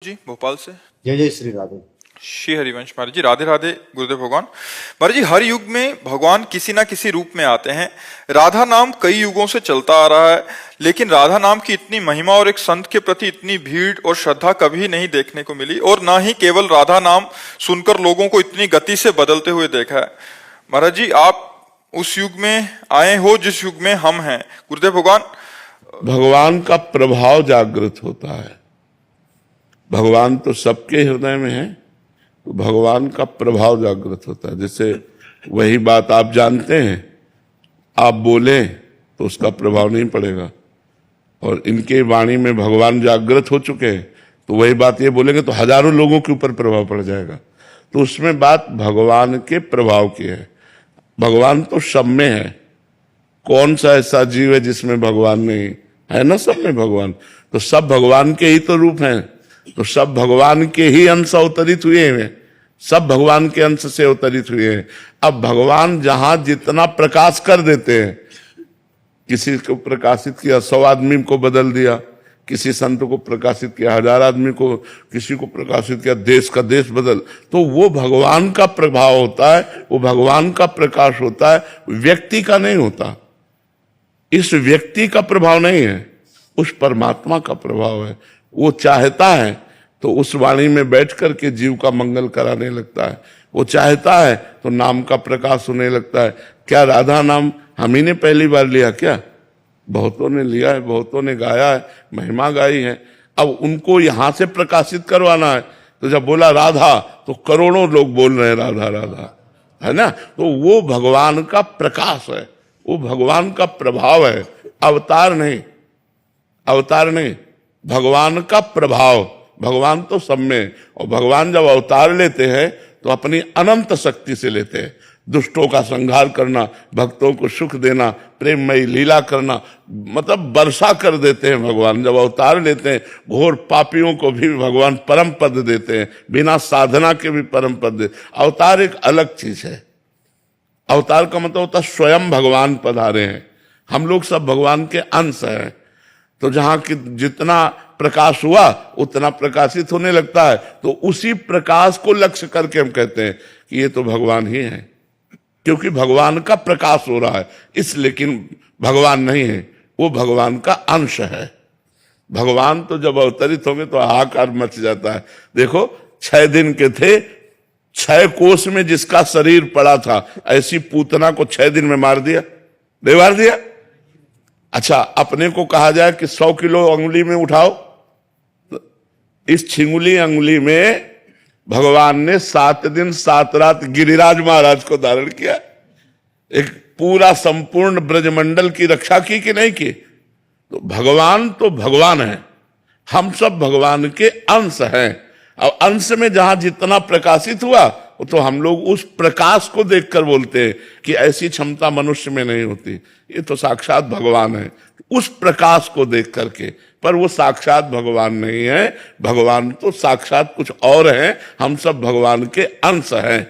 जी भोपाल से। जय जय श्री राधे। श्री हरिवंश महाराज जी, राधे राधे गुरुदेव भगवान। महाराज जी, हर युग में भगवान किसी ना किसी रूप में आते हैं। राधा नाम कई युगों से चलता आ रहा है, लेकिन राधा नाम की इतनी महिमा और एक संत के प्रति इतनी भीड़ और श्रद्धा कभी नहीं देखने को मिली, और ना ही केवल राधा नाम सुनकर लोगों को इतनी गति से बदलते हुए देखा है। महाराज जी, आप उस युग में आए हो जिस युग में हम हैं। गुरुदेव भगवान, भगवान का प्रभाव जागृत होता है। भगवान तो सबके हृदय में है, तो भगवान का प्रभाव जागृत होता है। जैसे वही बात आप जानते हैं, आप बोले तो उसका प्रभाव नहीं पड़ेगा, और इनके वाणी में भगवान जागृत हो चुके हैं, तो वही बात ये बोलेंगे तो हजारों लोगों के ऊपर प्रभाव पड़ जाएगा। तो उसमें बात भगवान के प्रभाव की है। भगवान तो सब में है, कौन सा ऐसा जीव है जिसमें भगवान नहीं है? ना, सब में भगवान। तो सब भगवान के ही तो रूप हैं, तो सब भगवान के ही अंश अवतरित हुए हैं, सब भगवान के अंश से अवतरित हुए हैं। अब भगवान जहां जितना प्रकाश कर देते हैं, किसी को प्रकाशित किया 100 आदमी को बदल दिया, किसी संत को प्रकाशित किया 1000 आदमी को, किसी को प्रकाशित किया देश का देश बदल, तो वो भगवान का प्रभाव होता है, वो भगवान का प्रकाश होता है, व्यक्ति का नहीं होता। इस व्यक्ति का प्रभाव नहीं है, उस परमात्मा का प्रभाव है। वो चाहता है तो उस वाणी में बैठ करके जीव का मंगल कराने लगता है। वो चाहता है तो नाम का प्रकाश होने लगता है। क्या राधा नाम हम ही ने पहली बार लिया? क्या बहुतों ने लिया है, बहुतों ने गाया है, महिमा गाई है। अब उनको यहां से प्रकाशित करवाना है, तो जब बोला राधा तो करोड़ों लोग बोल रहे हैं राधा राधा, है ना। तो वो भगवान का प्रकाश है, वो भगवान का प्रभाव है, अवतार नहीं, अवतार नहीं, भगवान का प्रभाव। भगवान तो सब में, और भगवान जब अवतार लेते हैं तो अपनी अनंत शक्ति से लेते हैं। दुष्टों का संहार करना, भक्तों को सुख देना, प्रेममयी लीला करना, मतलब वर्षा कर देते हैं भगवान जब अवतार लेते हैं। घोर पापियों को भी भगवान परम पद देते हैं, बिना साधना के भी परम पद देते। अवतार एक अलग चीज है। अवतार का मतलब होता है स्वयं भगवान पधारे हैं। हम लोग सब भगवान के अंश हैं, तो जहां की जितना प्रकाश हुआ उतना प्रकाशित होने लगता है, तो उसी प्रकाश को लक्ष्य करके हम कहते हैं कि ये तो भगवान ही है, क्योंकि भगवान का प्रकाश हो रहा है। इस लेकिन भगवान नहीं है, वो भगवान का अंश है। भगवान तो जब अवतरित होंगे तो हाहाकार मच जाता है। देखो 6 दिन के थे, 6 कोस में जिसका शरीर पड़ा था, ऐसी पूतना को 6 दिन में मार दिया, नहीं मार दिया? अच्छा, अपने को कहा जाए कि 100 किलो अंगुली में उठाओ, तो इस छिंगुली अंगुली में भगवान ने 7 दिन 7 रात गिरिराज महाराज को धारण किया। एक पूरा संपूर्ण ब्रजमंडल की रक्षा की कि नहीं की? तो भगवान है, हम सब भगवान के अंश हैं। अब अंश में जहां जितना प्रकाशित हुआ, तो हम लोग उस प्रकाश को देखकर बोलते हैं कि ऐसी क्षमता मनुष्य में नहीं होती, ये तो साक्षात भगवान है। उस प्रकाश को देख करके, पर वो साक्षात भगवान नहीं है, भगवान तो साक्षात कुछ और है। हम सब भगवान के अंश हैं।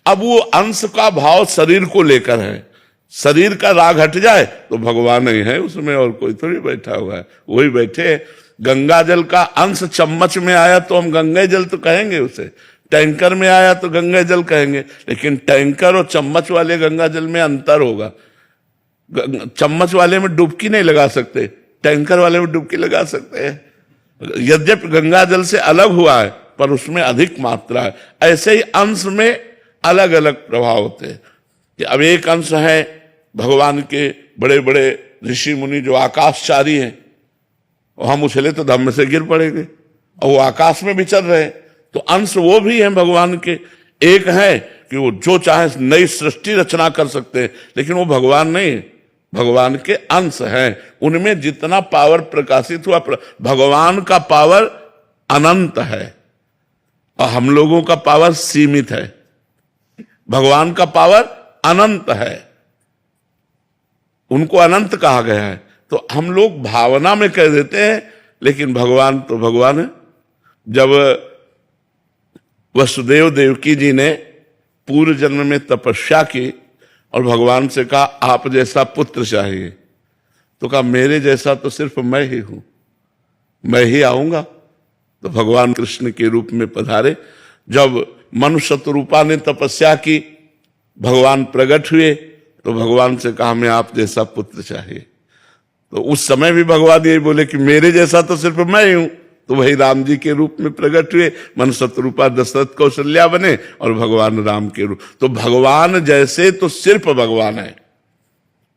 अब वो अंश का भाव शरीर को लेकर है। शरीर का राग हट जाए तो भगवान ही है उसमें, और कोई थोड़ी बैठा हुआ है, वही बैठे। गंगा जल का अंश चम्मच में आया तो हम गंगा जल तो कहेंगे उसे, टैंकर में आया तो गंगा जल कहेंगे, लेकिन टैंकर और चम्मच वाले गंगा जल में अंतर होगा। चम्मच वाले में डुबकी नहीं लगा सकते, टैंकर वाले में डुबकी लगा सकते हैं। यद्यपि गंगा जल से अलग हुआ है, पर उसमें अधिक मात्रा है। ऐसे ही अंश में अलग अलग प्रभाव होते हैं। कि अब एक अंश है भगवान के बड़े बड़े ऋषि मुनि जो आकाशचारी हैं, और हम उछले तो धम्म से गिर पड़ेंगे, और वो आकाश में विचर रहे, तो अंश वो भी हैं भगवान के। एक है कि वो जो चाहे नई सृष्टि रचना कर सकते हैं, लेकिन वो भगवान नहीं, भगवान के अंश हैं। उनमें जितना पावर प्रकाशित हुआ, भगवान का पावर अनंत है और हम लोगों का पावर सीमित है। भगवान का पावर अनंत है, उनको अनंत कहा गया है। तो हम लोग भावना में कह देते हैं, लेकिन भगवान तो भगवान है। जब वसुदेव देवकी जी ने पूर्व जन्म में तपस्या की और भगवान से कहा आप जैसा पुत्र चाहिए, तो कहा मेरे जैसा तो सिर्फ मैं ही हूं, मैं ही आऊंगा। तो भगवान कृष्ण के रूप में पधारे। जब मनुष्य रूपा ने तपस्या की, भगवान प्रकट हुए तो भगवान से कहा हमें आप जैसा पुत्र चाहिए। तो उस समय भी भगवान यही बोले कि मेरे जैसा तो सिर्फ मैं ही हूं। तो वही राम जी के रूप में प्रकट हुए, मनुष्य रूपा दशरथ कौशल्या बने और भगवान राम के रूप। तो भगवान जैसे तो सिर्फ भगवान है।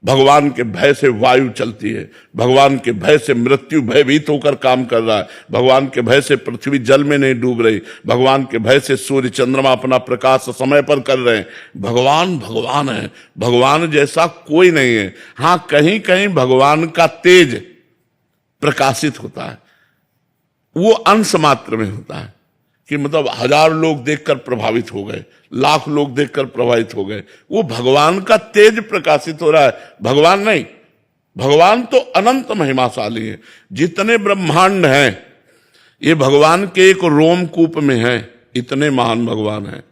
भगवान के भय से वायु चलती है, भगवान के भय से मृत्यु भयभीत होकर काम कर रहा है, भगवान के भय से पृथ्वी जल में नहीं डूब रही, भगवान के भय से सूर्य चंद्रमा अपना प्रकाश समय पर कर रहे हैं। भगवान भगवान है, भगवान जैसा कोई नहीं है। हां, कहीं कहीं भगवान का तेज प्रकाशित होता है, वो अंश मात्र में होता है कि मतलब 1000 लोग देखकर प्रभावित हो गए, लाख लोग देखकर प्रभावित हो गए, वो भगवान का तेज प्रकाशित हो रहा है, भगवान नहीं। भगवान तो अनंत महिमाशाली है। जितने ब्रह्मांड हैं ये भगवान के एक रोमकूप में है, इतने महान भगवान है।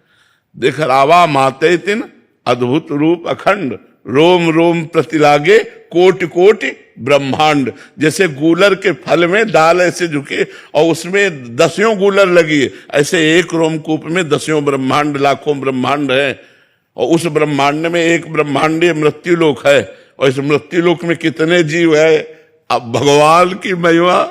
देख रावा माते तिन अद्भुत रूप अखंड, रोम रोम प्रतिलागे कोटि कोटि ब्रह्मांड। जैसे गूलर के फल में दाल ऐसे झुके और उसमें 10 गूलर लगी है, ऐसे एक रोमकूप में 10 ब्रह्मांड, लाखों ब्रह्मांड है। और उस ब्रह्मांड में एक ब्रह्मांडीय मृत्युलोक है, और इस मृत्युलोक में कितने जीव है। अब भगवान की महिमा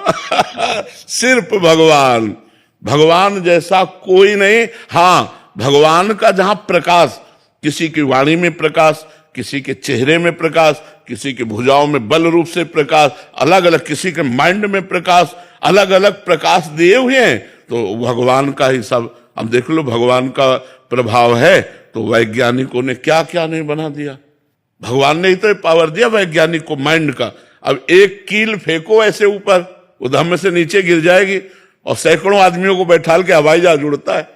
सिर्फ भगवान, भगवान जैसा कोई नहीं। हां, भगवान का जहां प्रकाश, किसी की वाणी में प्रकाश, किसी के चेहरे में प्रकाश, किसी के भुजाओं में बल रूप से प्रकाश, अलग अलग, किसी के माइंड में प्रकाश, अलग अलग प्रकाश दिए हुए हैं। तो भगवान का ही सब। अब देख लो, भगवान का प्रभाव है तो वैज्ञानिकों ने क्या क्या नहीं बना दिया। भगवान ने ही तो पावर दिया वैज्ञानिक को माइंड का। अब एक कील फेंको ऐसे ऊपर, वो धम्म से नीचे गिर जाएगी और सैकड़ों आदमियों को बैठाल के हवाई जहाज उड़ता है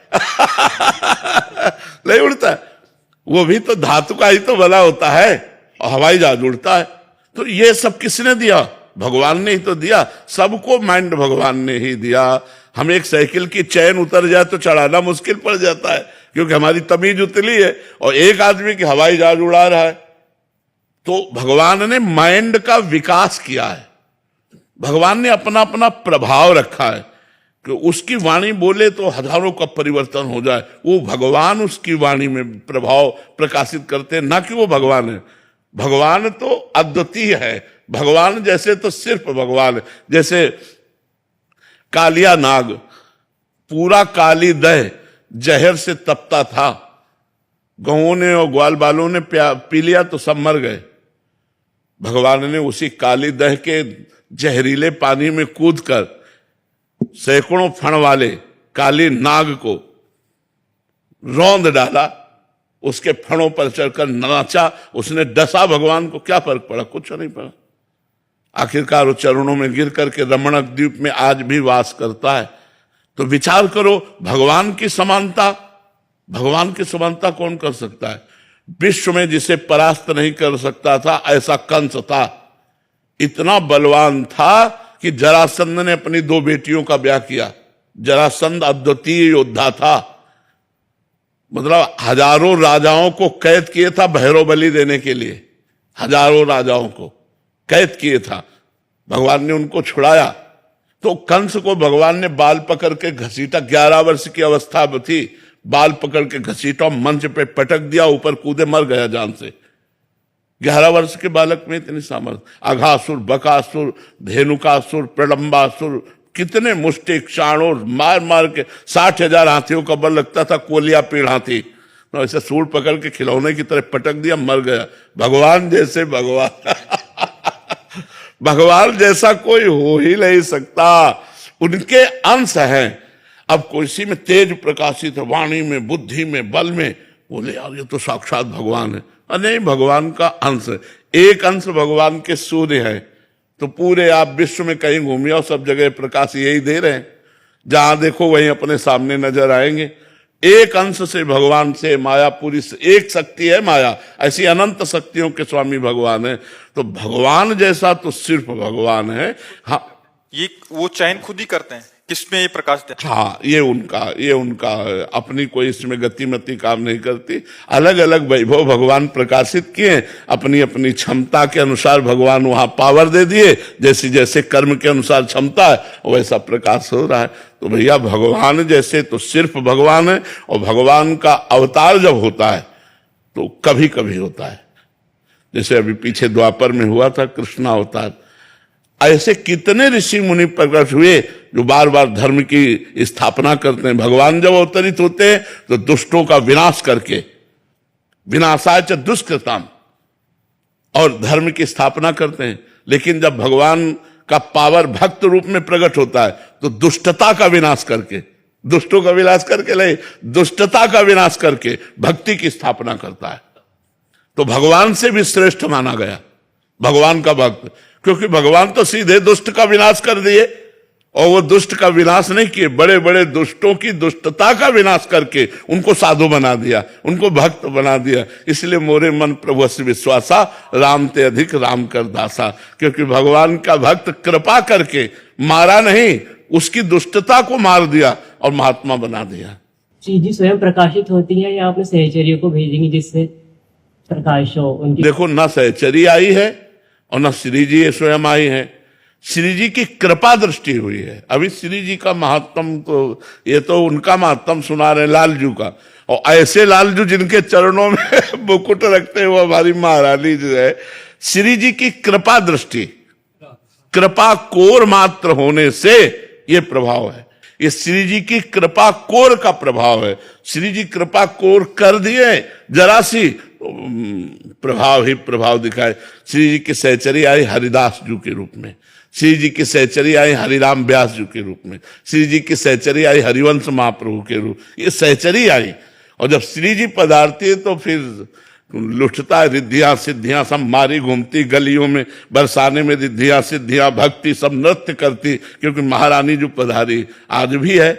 नहीं उड़ता है, वो भी तो धातु का ही तो बना होता है और हवाई जहाज उड़ता है। तो ये सब किसने दिया? भगवान ने ही तो दिया। सबको माइंड भगवान ने ही दिया। हम एक साइकिल की चैन उतर जाए तो चढ़ाना मुश्किल पड़ जाता है, क्योंकि हमारी तमीज उतली है, और एक आदमी की हवाई जहाज उड़ा रहा है। तो भगवान ने माइंड का विकास किया है, भगवान ने अपना अपना प्रभाव रखा है कि उसकी वाणी बोले तो हजारों का परिवर्तन हो जाए। वो भगवान उसकी वाणी में प्रभाव प्रकाशित करते हैं, ना कि वो भगवान है। भगवान तो अद्वितीय है, भगवान जैसे तो सिर्फ भगवान है। जैसे कालिया नाग पूरा काली दह जहर से तपता था, गौं ने और ग्वाल बालों ने पी लिया तो सब मर गए। भगवान ने उसी काली दह के जहरीले पानी में कूदकर सैकड़ों फण वाले काली नाग को रौंद डाला, उसके फणों पर चढ़कर नाचा, उसने डसा। भगवान को क्या फर्क पड़ा? कुछ नहीं पड़ा। आखिरकार वो चरणों में गिर करके रमणक द्वीप में आज भी वास करता है। तो विचार करो, भगवान की समानता, भगवान की समानता कौन कर सकता है? विश्व में जिसे परास्त नहीं कर सकता था ऐसा कंस था। इतना बलवान था कि जरासंध ने अपनी 2 बेटियों का ब्याह किया। जरासंध अद्वितीय योद्धा था, मतलब हजारों राजाओं को कैद किए था भैरव बलि देने के लिए। हजारों राजाओं को कैद किए था, भगवान ने उनको छुड़ाया। तो कंस को भगवान ने बाल पकड़ के घसीटा, 11 वर्ष की अवस्था थी, बाल पकड़ के घसीटा, मंच पे पटक दिया, ऊपर कूदे, मर गया जान से। 11 वर्ष के बालक में इतनी सामर्थ्य। अघासुर, बकासुर, धेनुकासुर, प्रलंबासुर, कितने मुष्टि क्षाणों मार मार के 60,000 हाथियों का बल लगता था, कोलिया पीड़ हाथी, तो ऐसे सूर पकड़ के खिलौने की तरह पटक दिया, मर गया। भगवान जैसे भगवान भगवान जैसा कोई हो ही नहीं सकता, उनके अंश हैं। अब किसी में तेज प्रकाशित है, वाणी में, बुद्धि में, बल में, बोले यार ये तो साक्षात भगवान है। नहीं, भगवान का अंश है। एक अंश भगवान के सूर्य है, तो पूरे आप विश्व में कहीं घूमिए और सब जगह प्रकाश यही दे रहे हैं, जहां देखो वहीं अपने सामने नजर आएंगे। एक अंश से भगवान से माया पूरी, एक शक्ति है माया, ऐसी अनंत शक्तियों के स्वामी भगवान है। तो भगवान जैसा तो सिर्फ भगवान है। हाँ, ये वो चयन खुद ही करते हैं किसमें ये प्रकाश दे? हाँ, ये उनका अपनी कोई इसमें गतिमति काम नहीं करती। अलग अलग वैभव भगवान प्रकाशित किए, अपनी अपनी क्षमता के अनुसार भगवान वहां पावर दे दिए, जैसे जैसे कर्म के अनुसार क्षमता है वैसा प्रकाश हो रहा है। तो भैया भगवान जैसे तो सिर्फ भगवान है, और भगवान का अवतार जब होता है तो कभी कभी होता है, जैसे अभी पीछे द्वापर में हुआ था कृष्ण अवतार। ऐसे कितने ऋषि मुनि प्रकट हुए जो बार बार धर्म की स्थापना करते हैं। भगवान जब अवतरित होते हैं तो दुष्टों का विनाश करके, विनाशाय च दुष्कृताम, और धर्म की स्थापना करते हैं। लेकिन जब भगवान का पावर भक्त रूप में प्रकट होता है तो दुष्टता का विनाश करके, दुष्टों का विनाश करके नहीं, दुष्टता का विनाश करके भक्ति की स्थापना करता है। तो भगवान से भी श्रेष्ठ माना गया भगवान का भक्त, क्योंकि भगवान तो सीधे दुष्ट का विनाश कर दिए, और वो दुष्ट का विनाश नहीं किए, बड़े बड़े दुष्टों की दुष्टता का विनाश करके उनको साधु बना दिया, उनको भक्त बना दिया। इसलिए मोरे मन प्रभु से विश्वासा, राम ते अधिक राम कर दासा। क्योंकि भगवान का भक्त कृपा करके मारा नहीं, उसकी दुष्टता को मार दिया और महात्मा बना दिया। श्री जी स्वयं प्रकाशित होती है या अपने सहचर्य को भेजेंगे जिससे प्रकाश हो उनकी? देखो, ना सहचरी आई है और ना श्री जी स्वयं आई है। श्री जी की कृपा दृष्टि हुई है। अभी श्री जी का महात्म तो ये तो उनका महात्म सुना रहे लालजू का, और ऐसे लालजू जिनके चरणों में मुकुट रखते हैं वो हमारी महारानी जो है। श्री जी की कृपा दृष्टि, कृपा कोर मात्र होने से ये प्रभाव है। ये श्री जी की कृपा कोर का प्रभाव है। श्री जी कृपा कोर कर दिए जरा सी, प्रभाव ही प्रभाव दिखाए। श्री जी की सहचरी आई हरिदास जी के रूप में, श्री जी की सहचरी आई हरिराम व्यास जी के रूप में, श्री जी की सहचरी आई हरिवंश महाप्रभु के रूप, ये सहचरी आई। और जब श्री जी पधारती है तो फिर लुटता है रिद्धियां सिद्धियां, सब मारी घूमती गलियों में, बरसाने में रिद्धियां सिद्धियां, भक्ति सब नृत्य करती, क्योंकि महारानी जो पधारी आज भी है,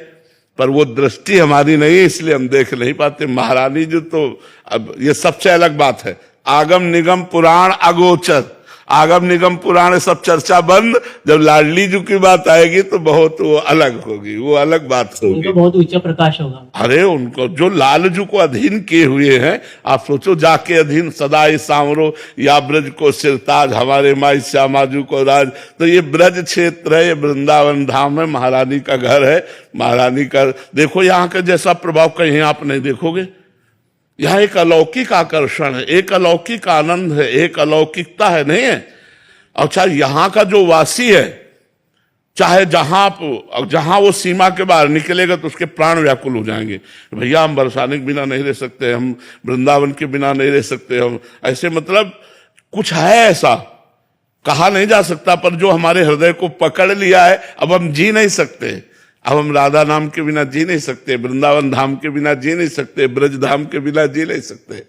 पर वो दृष्टि हमारी नहीं है इसलिए हम देख नहीं पाते। महारानी जो तो अब ये सबसे अलग बात है। आगम निगम पुराण अगोचर, आगम निगम पुराण सब चर्चा बंद। जब लाडली जी की बात आएगी तो बहुत वो अलग होगी, वो अलग बात होगी। उनका बहुत ऊंचा प्रकाश होगा। अरे उनको जो लालजू को अधीन किए हुए हैं, आप सोचो, जाके अधीन सदाई सांवरो या ब्रज को सिरताज, हमारे माई श्यामाजू को राज। तो ये ब्रज क्षेत्र है, ये वृंदावन धाम है, महारानी का घर है, महारानी का। देखो यहाँ का जैसा प्रभाव कहीं आप नहीं देखोगे। यहाँ एक अलौकिक आकर्षण है, एक अलौकिक आनंद है, एक अलौकिकता है, नहीं है। अच्छा, यहाँ का जो वासी है, चाहे जहां वो सीमा के बाहर निकलेगा तो उसके प्राण व्याकुल हो जाएंगे। भैया हम बरसाने के बिना नहीं रह सकते, हम वृंदावन के बिना नहीं रह सकते, हम ऐसे, मतलब कुछ है ऐसा, कहा नहीं जा सकता, पर जो हमारे हृदय को पकड़ लिया है, अब हम जी नहीं सकते। अब हम राधा नाम के बिना जी नहीं सकते, वृंदावन धाम के बिना जी नहीं सकते, ब्रज धाम के बिना जी नहीं सकते।